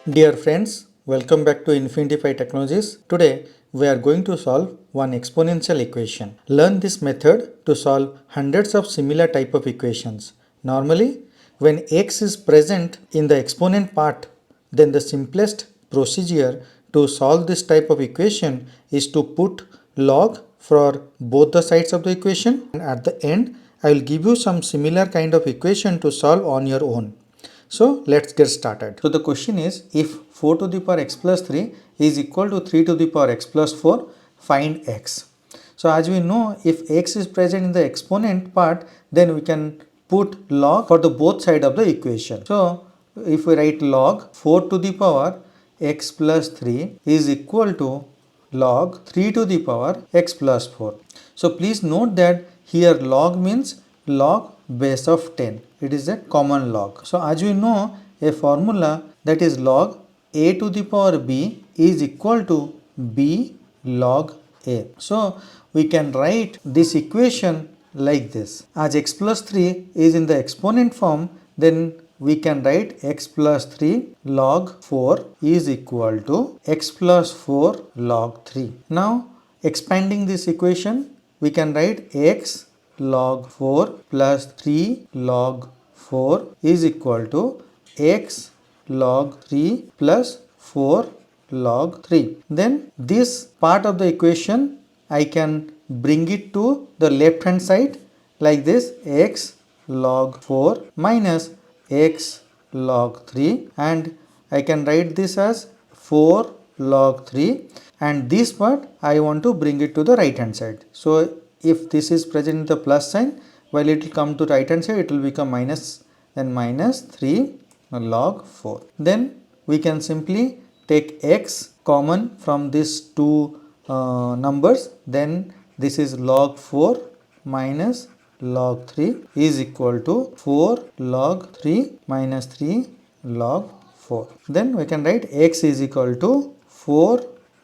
Dear friends, welcome back to Infinity Technologies. Today we are going to solve one exponential equation. Learn this method to solve hundreds of similar type of equations. Normally, when x is present in the exponent part, then the simplest procedure to solve this type of equation is to put log for both the sides of the equation, and at the end I will give you some similar kind of equation to solve on your own. So let's get started. So the question is, if 4 to the power x plus 3 is equal to 3 to the power x plus 4, find x. So as we know, if x is present in the exponent part, then we can put log for the both side of the equation. So if we write log 4 to the power x plus 3 is equal to log 3 to the power x plus 4. So please note that here log means log base of 10. It is a common log. So as we know, a formula that is log a to the power b is equal to b log a. So we can write this equation like this. As x plus 3 is in the exponent form, then we can write x plus 3 log 4 is equal to x plus 4 log 3. Now expanding this equation, we can write x log 4 plus 3 log 4 is equal to x log 3 plus 4 log 3. Then this part of the equation I can bring it to the left hand side like this, x log 4 minus x log 3, and I can write this as 4 log 3, and this part I want to bring it to the right hand side. So if this is present in the plus sign, while it will come to right hand side, it will become minus, then minus 3 log 4. Then we can simply take x common from these two numbers, then this is log 4 minus log 3 is equal to 4 log 3 minus 3 log 4. Then we can write x is equal to 4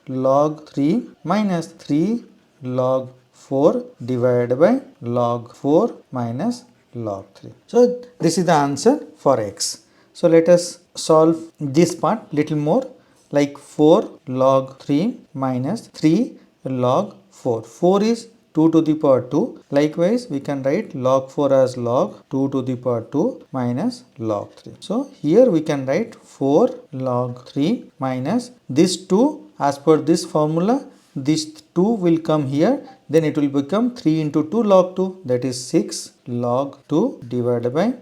log 3 minus 3 log 4 divided by log 4 minus log 3. So this is the answer for x. So let us solve this part little more, like 4 log 3 minus 3 log 4. 4 is 2 to the power 2. Likewise, we can write log 4 as log 2 to the power 2 minus log 3. So here we can write 4 log 3 minus this 2. As per this formula, this 2 will come here, then it will become 3 into 2 log 2, that is 6 log 2 divided by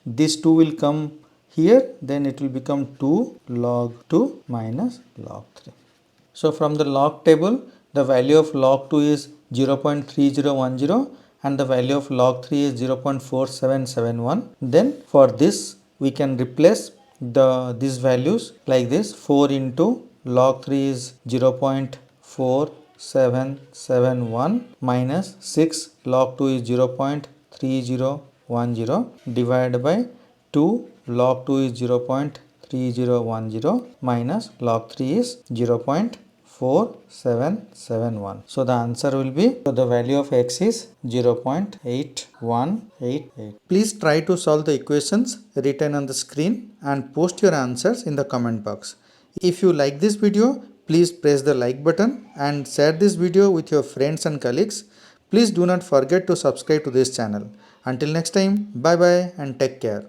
this 2 will come here, then it will become 2 log 2 minus log 3. So from the log table, the value of log 2 is 0.3010 and the value of log 3 is 0.4771. Then for this we can replace these values like this. 4 into log 3 is 0.4771 minus 6 log 2 is 0.3010 divided by 2 log 2 is 0.3010 minus log 3 is 0.4771. So the answer will be, so the value of x is 0.8188. Please try to solve the equations written on the screen and post your answers in the comment box. If you like this video, please press the like button and share this video with your friends and colleagues. Please do not forget to subscribe to this channel. Until next time, bye bye and take care.